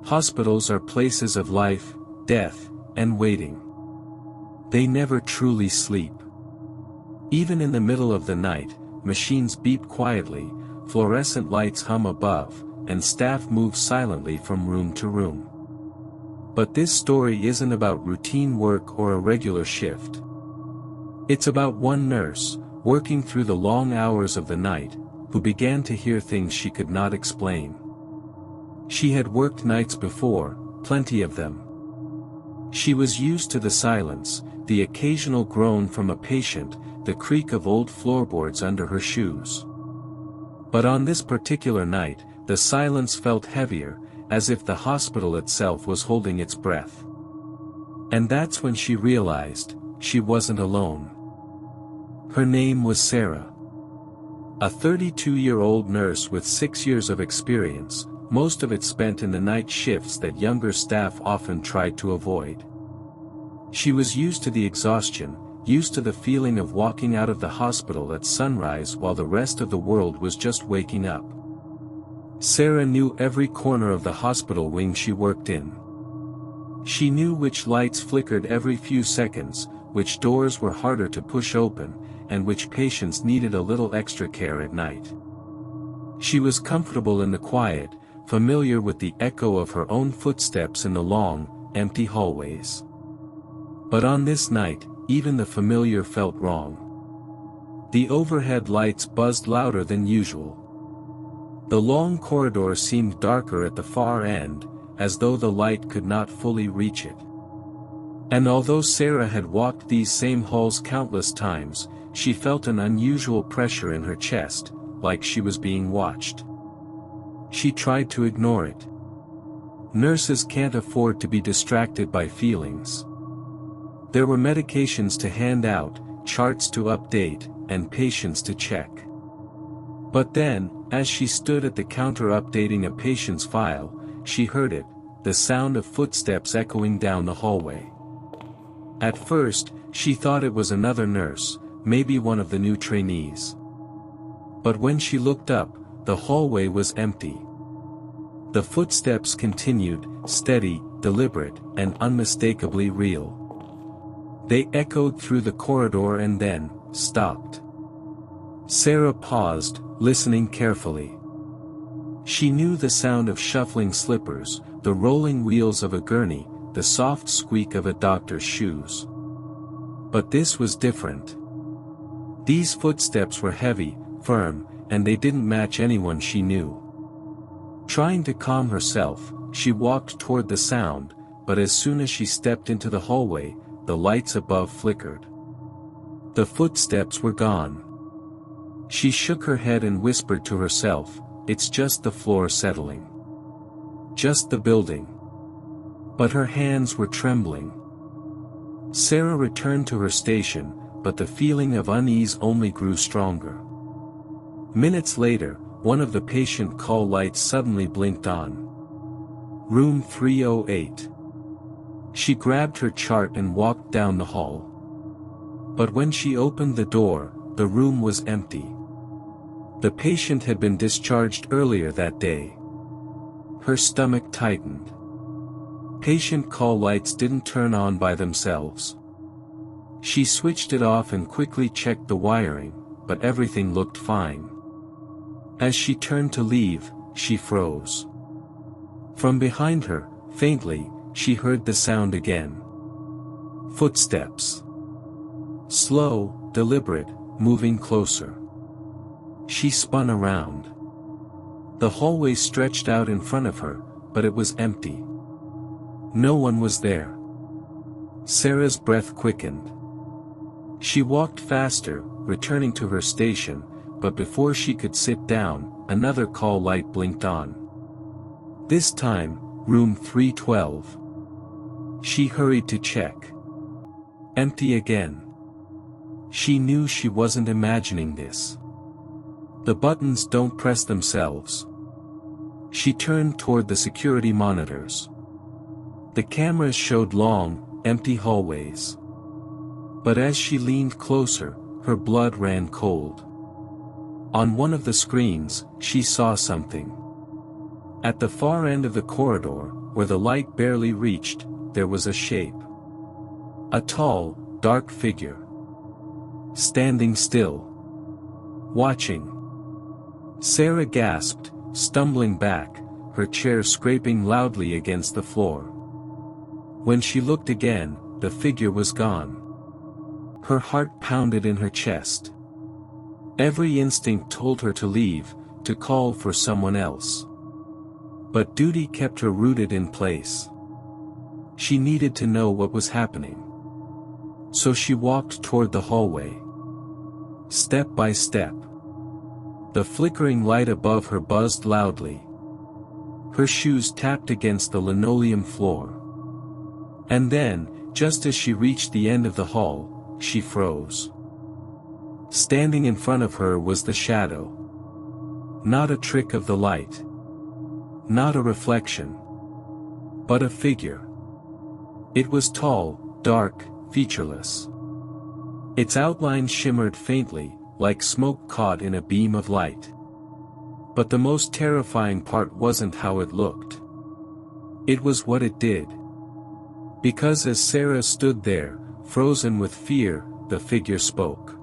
Hospitals are places of life, death, and waiting. They never truly sleep. Even in the middle of the night, machines beep quietly, fluorescent lights hum above, and staff move silently from room to room. But this story isn't about routine work or a regular shift. It's about one nurse, working through the long hours of the night, who began to hear things she could not explain. She had worked nights before, plenty of them. She was used to the silence, the occasional groan from a patient, the creak of old floorboards under her shoes. But on this particular night, the silence felt heavier, as if the hospital itself was holding its breath. And that's when she realized, she wasn't alone. Her name was Sarah. A 32-year-old nurse with 6 years of experience, most of it spent in the night shifts that younger staff often tried to avoid. She was used to the exhaustion, used to the feeling of walking out of the hospital at sunrise while the rest of the world was just waking up. Sarah knew every corner of the hospital wing she worked in. She knew which lights flickered every few seconds, which doors were harder to push open, and which patients needed a little extra care at night. She was comfortable in the quiet, familiar with the echo of her own footsteps in the long, empty hallways. But on this night, even the familiar felt wrong. The overhead lights buzzed louder than usual. The long corridor seemed darker at the far end, as though the light could not fully reach it. And although Sarah had walked these same halls countless times, she felt an unusual pressure in her chest, like she was being watched. She tried to ignore it. Nurses can't afford to be distracted by feelings. There were medications to hand out, charts to update, and patients to check. But then, as she stood at the counter updating a patient's file, she heard it, the sound of footsteps echoing down the hallway. At first, she thought it was another nurse, maybe one of the new trainees. But when she looked up, the hallway was empty. The footsteps continued, steady, deliberate, and unmistakably real. They echoed through the corridor and then, stopped. Sarah paused, listening carefully. She knew the sound of shuffling slippers, the rolling wheels of a gurney, the soft squeak of a doctor's shoes. But this was different. These footsteps were heavy, firm, and they didn't match anyone she knew. Trying to calm herself, she walked toward the sound, but as soon as she stepped into the hallway, the lights above flickered. The footsteps were gone. She shook her head and whispered to herself, "It's just the floor settling. Just the building." But her hands were trembling. Sarah returned to her station, but the feeling of unease only grew stronger. Minutes later, one of the patient call lights suddenly blinked on. Room 308. She grabbed her chart and walked down the hall. But when she opened the door, the room was empty. The patient had been discharged earlier that day. Her stomach tightened. Patient call lights didn't turn on by themselves. She switched it off and quickly checked the wiring, but everything looked fine. As she turned to leave, she froze. From behind her, faintly, she heard the sound again. Footsteps. Slow, deliberate, moving closer. She spun around. The hallway stretched out in front of her, but it was empty. No one was there. Sarah's breath quickened. She walked faster, returning to her station, but before she could sit down, another call light blinked on. This time, room 312. She hurried to check. Empty again. She knew she wasn't imagining this. The buttons don't press themselves. She turned toward the security monitors. The cameras showed long, empty hallways. But as she leaned closer, her blood ran cold. On one of the screens, she saw something. At the far end of the corridor, where the light barely reached, there was a shape. A tall, dark figure. Standing still. Watching. Sarah gasped, stumbling back, her chair scraping loudly against the floor. When she looked again, the figure was gone. Her heart pounded in her chest. Every instinct told her to leave, to call for someone else. But duty kept her rooted in place. She needed to know what was happening. So she walked toward the hallway. Step by step. The flickering light above her buzzed loudly. Her shoes tapped against the linoleum floor. And then, just as she reached the end of the hall, she froze. Standing in front of her was the shadow. Not a trick of the light. Not a reflection. But a figure. It was tall, dark, featureless. Its outline shimmered faintly, like smoke caught in a beam of light. But the most terrifying part wasn't how it looked. It was what it did. Because as Sarah stood there, frozen with fear, the figure spoke.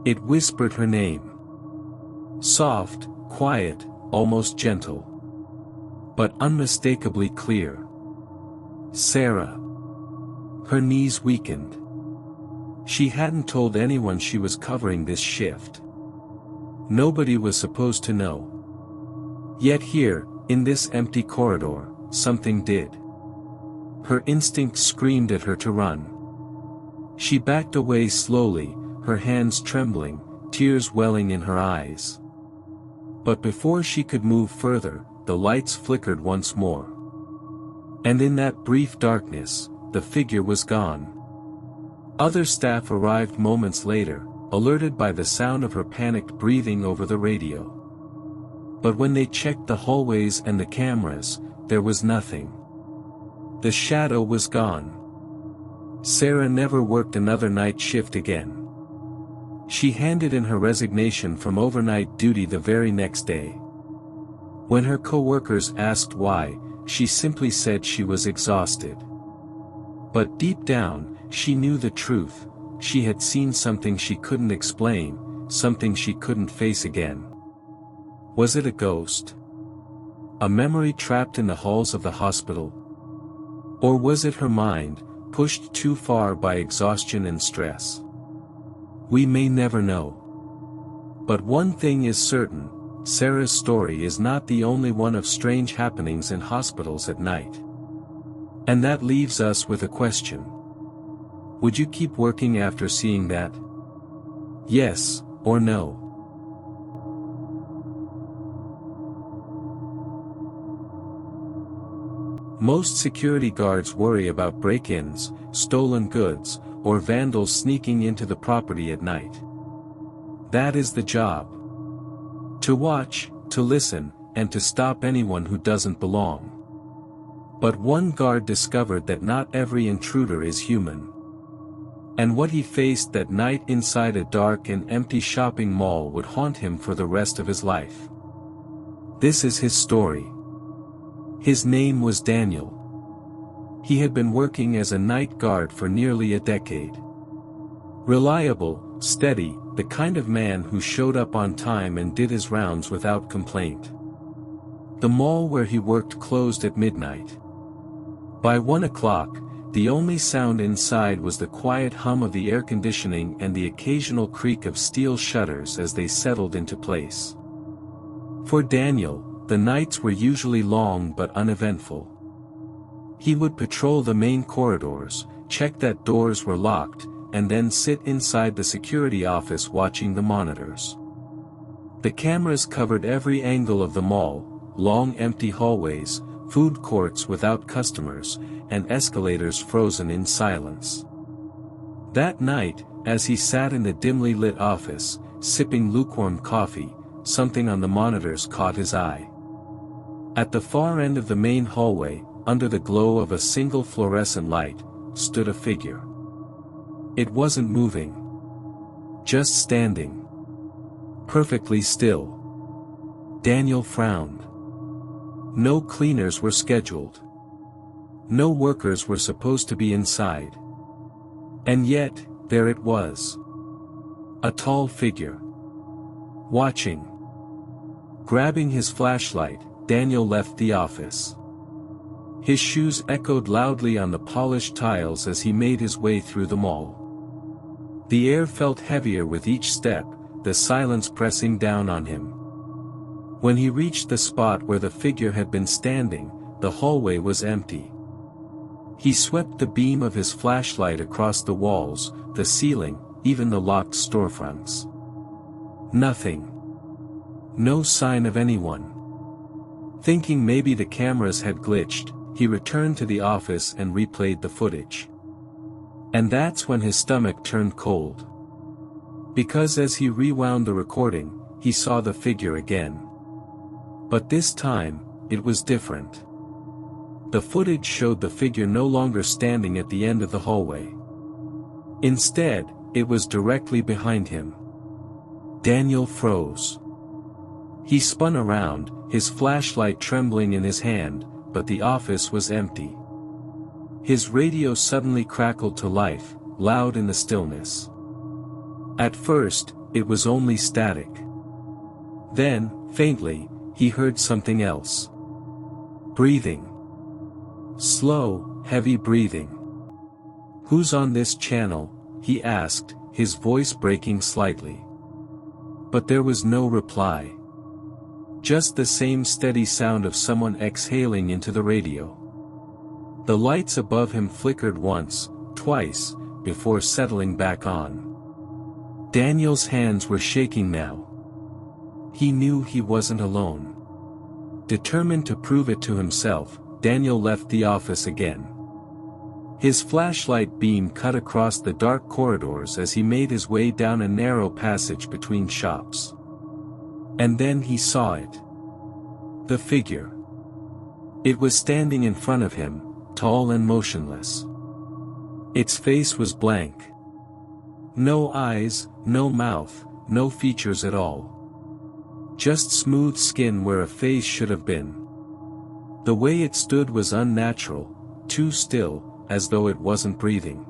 It whispered her name. Soft, quiet, almost gentle. But unmistakably clear. Sarah. Her knees weakened. She hadn't told anyone she was covering this shift. Nobody was supposed to know. Yet here, in this empty corridor, something did. Her instinct screamed at her to run. She backed away slowly, her hands trembling, tears welling in her eyes. But before she could move further, the lights flickered once more. And in that brief darkness, the figure was gone. Other staff arrived moments later, alerted by the sound of her panicked breathing over the radio. But when they checked the hallways and the cameras, there was nothing. The shadow was gone. Sarah never worked another night shift again. She handed in her resignation from overnight duty the very next day. When her co-workers asked why, she simply said she was exhausted. But deep down, she knew the truth. She had seen something she couldn't explain, something she couldn't face again. Was it a ghost? A memory trapped in the halls of the hospital? Or was it her mind, pushed too far by exhaustion and stress? We may never know. But one thing is certain, Sarah's story is not the only one of strange happenings in hospitals at night. And that leaves us with a question. Would you keep working after seeing that? Yes, or no? Most security guards worry about break-ins, stolen goods, or vandals sneaking into the property at night. That is the job. To watch, to listen, and to stop anyone who doesn't belong. But one guard discovered that not every intruder is human. And what he faced that night inside a dark and empty shopping mall would haunt him for the rest of his life. This is his story. His name was Daniel. He had been working as a night guard for nearly a decade. Reliable, steady, the kind of man who showed up on time and did his rounds without complaint. The mall where he worked closed at midnight. By 1 o'clock, the only sound inside was the quiet hum of the air conditioning and the occasional creak of steel shutters as they settled into place. For Daniel, the nights were usually long but uneventful. He would patrol the main corridors, check that doors were locked, and then sit inside the security office watching the monitors. The cameras covered every angle of the mall, long empty hallways, food courts without customers, and escalators frozen in silence. That night, as he sat in the dimly lit office, sipping lukewarm coffee, something on the monitors caught his eye. At the far end of the main hallway, under the glow of a single fluorescent light, stood a figure. It wasn't moving. Just standing. Perfectly still. Daniel frowned. No cleaners were scheduled. No workers were supposed to be inside. And yet, there it was. A tall figure. Watching. Grabbing his flashlight, Daniel left the office. His shoes echoed loudly on the polished tiles as he made his way through the mall. The air felt heavier with each step, the silence pressing down on him. When he reached the spot where the figure had been standing, the hallway was empty. He swept the beam of his flashlight across the walls, the ceiling, even the locked storefronts. Nothing. No sign of anyone. Thinking maybe the cameras had glitched, he returned to the office and replayed the footage. And that's when his stomach turned cold. Because as he rewound the recording, he saw the figure again. But this time, it was different. The footage showed the figure no longer standing at the end of the hallway. Instead, it was directly behind him. Daniel froze. He spun around, his flashlight trembling in his hand, but the office was empty. His radio suddenly crackled to life, loud in the stillness. At first, it was only static. Then, faintly, he heard something else. Breathing. Slow, heavy breathing. "Who's on this channel?" he asked, his voice breaking slightly. But there was no reply. Just the same steady sound of someone exhaling into the radio. The lights above him flickered once, twice, before settling back on. Daniel's hands were shaking now. He knew he wasn't alone. Determined to prove it to himself, Daniel left the office again. His flashlight beam cut across the dark corridors as he made his way down a narrow passage between shops. And then he saw it. The figure. It was standing in front of him, tall and motionless. Its face was blank. No eyes, no mouth, no features at all. Just smooth skin where a face should have been. The way it stood was unnatural, too still, as though it wasn't breathing.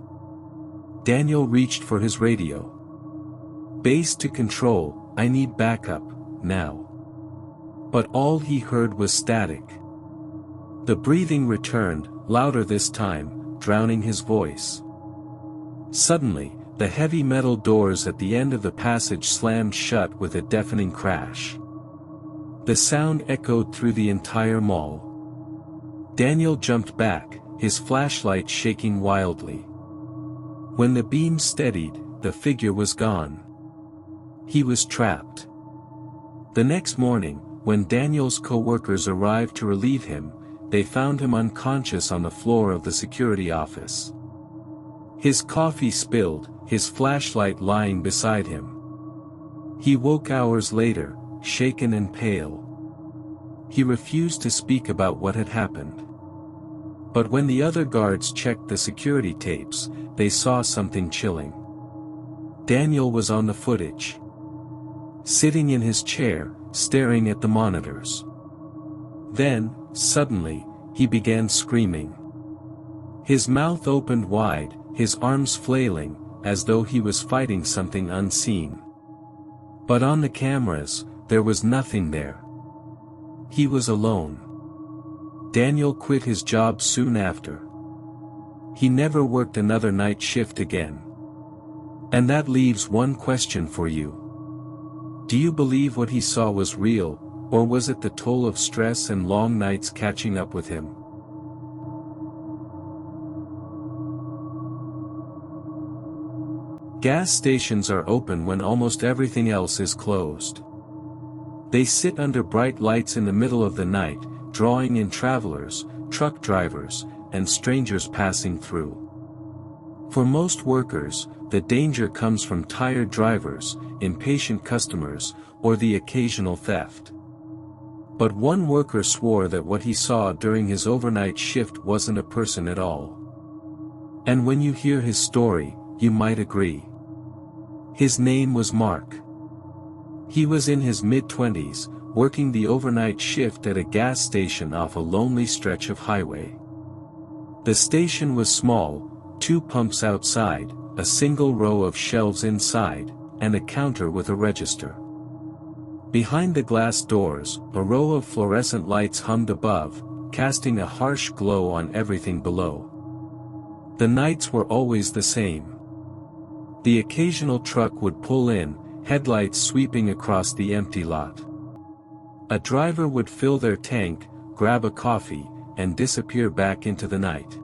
Daniel reached for his radio. "Base to control, I need backup, now." But all he heard was static. The breathing returned, louder this time, drowning his voice. Suddenly, the heavy metal doors at the end of the passage slammed shut with a deafening crash. The sound echoed through the entire mall. Daniel jumped back, his flashlight shaking wildly. When the beam steadied, the figure was gone. He was trapped. The next morning, when Daniel's co-workers arrived to relieve him, they found him unconscious on the floor of the security office. His coffee spilled, his flashlight lying beside him. He woke hours later, shaken and pale. He refused to speak about what had happened. But when the other guards checked the security tapes, they saw something chilling. Daniel was on the footage. Sitting in his chair, staring at the monitors. Then, suddenly, he began screaming. His mouth opened wide, his arms flailing, as though he was fighting something unseen. But on the cameras, there was nothing there. He was alone. Daniel quit his job soon after. He never worked another night shift again. And that leaves one question for you. Do you believe what he saw was real, or was it the toll of stress and long nights catching up with him? Gas stations are open when almost everything else is closed. They sit under bright lights in the middle of the night, drawing in travelers, truck drivers, and strangers passing through. For most workers, the danger comes from tired drivers, impatient customers, or the occasional theft. But one worker swore that what he saw during his overnight shift wasn't a person at all. And when you hear his story, you might agree. His name was Mark. He was in his mid-20s, working the overnight shift at a gas station off a lonely stretch of highway. The station was small, 2 pumps outside, a single row of shelves inside, and a counter with a register. Behind the glass doors, a row of fluorescent lights hummed above, casting a harsh glow on everything below. The nights were always the same. The occasional truck would pull in, headlights sweeping across the empty lot. A driver would fill their tank, grab a coffee, and disappear back into the night.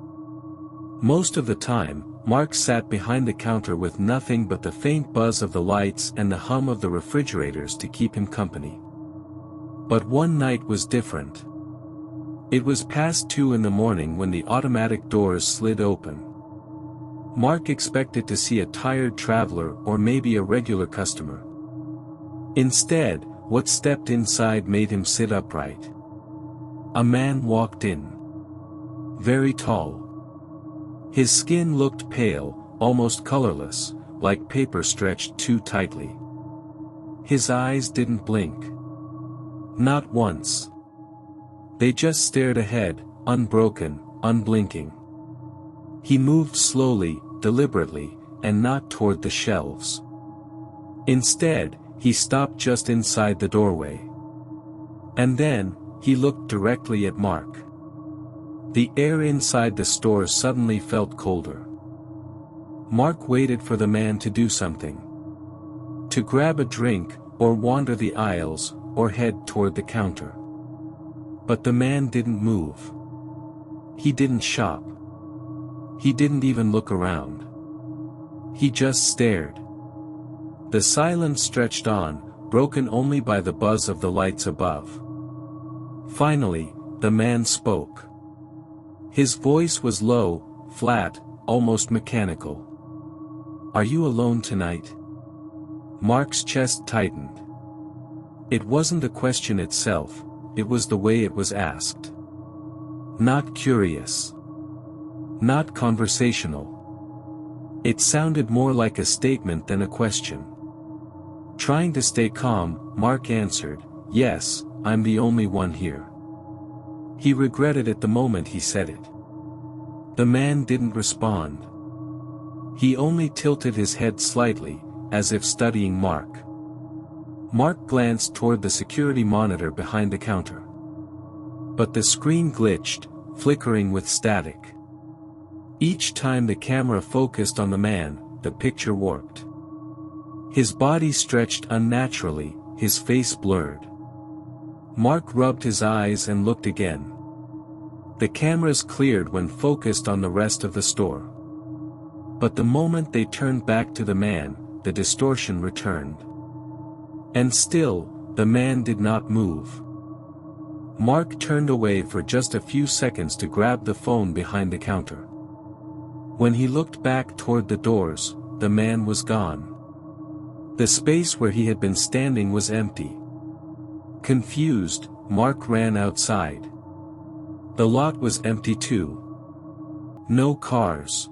Most of the time, Mark sat behind the counter with nothing but the faint buzz of the lights and the hum of the refrigerators to keep him company. But one night was different. It was past 2 in the morning when the automatic doors slid open. Mark expected to see a tired traveler or maybe a regular customer. Instead, what stepped inside made him sit upright. A man walked in. Very tall. His skin looked pale, almost colorless, like paper stretched too tightly. His eyes didn't blink. Not once. They just stared ahead, unbroken, unblinking. He moved slowly, deliberately, and not toward the shelves. Instead, he stopped just inside the doorway. And then, he looked directly at Mark. The air inside the store suddenly felt colder. Mark waited for the man to do something. To grab a drink, or wander the aisles, or head toward the counter. But the man didn't move. He didn't shop. He didn't even look around. He just stared. The silence stretched on, broken only by the buzz of the lights above. Finally, the man spoke. His voice was low, flat, almost mechanical. "Are you alone tonight?" Mark's chest tightened. It wasn't the question itself, it was the way it was asked. Not curious. Not conversational. It sounded more like a statement than a question. Trying to stay calm, Mark answered, "Yes, I'm the only one here." He regretted it the moment he said it. The man didn't respond. He only tilted his head slightly, as if studying Mark. Mark glanced toward the security monitor behind the counter. But the screen glitched, flickering with static. Each time the camera focused on the man, the picture warped. His body stretched unnaturally, his face blurred. Mark rubbed his eyes and looked again. The cameras cleared when focused on the rest of the store. But the moment they turned back to the man, the distortion returned. And still, the man did not move. Mark turned away for just a few seconds to grab the phone behind the counter. When he looked back toward the doors, the man was gone. The space where he had been standing was empty. Confused, Mark ran outside. The lot was empty too. No cars.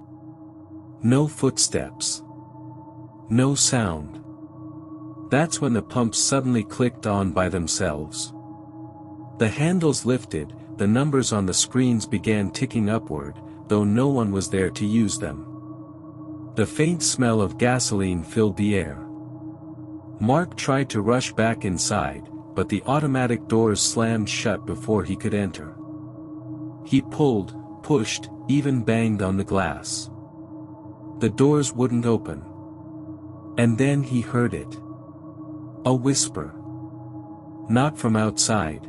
No footsteps. No sound. That's when the pumps suddenly clicked on by themselves. The handles lifted, the numbers on the screens began ticking upward, though no one was there to use them. The faint smell of gasoline filled the air. Mark tried to rush back inside, but the automatic doors slammed shut before he could enter. He pulled, pushed, even banged on the glass. The doors wouldn't open. And then he heard it. A whisper. Not from outside.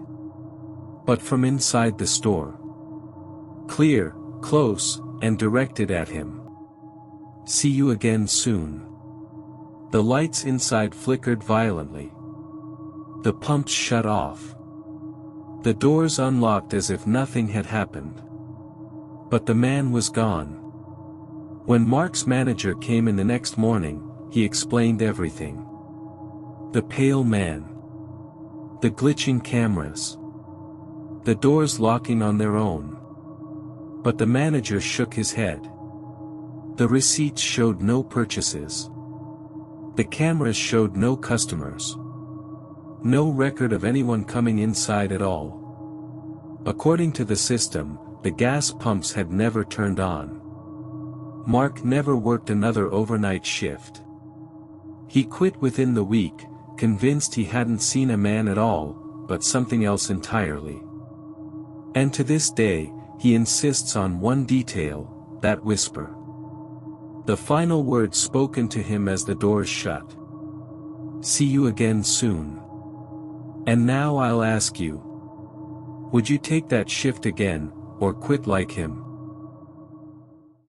But from inside the store. Clear, close, and directed at him. "See you again soon." The lights inside flickered violently. The pumps shut off. The doors unlocked as if nothing had happened. But the man was gone. When Mark's manager came in the next morning, he explained everything. The pale man. The glitching cameras. The doors locking on their own. But the manager shook his head. The receipts showed no purchases. The cameras showed no customers. No record of anyone coming inside at all. According to the system, the gas pumps had never turned on. Mark never worked another overnight shift. He quit within the week, convinced he hadn't seen a man at all, but something else entirely. And to this day, he insists on one detail, that whisper. The final words spoken to him as the doors shut. "See you again soon." And now I'll ask you. Would you take that shift again, or quit like him?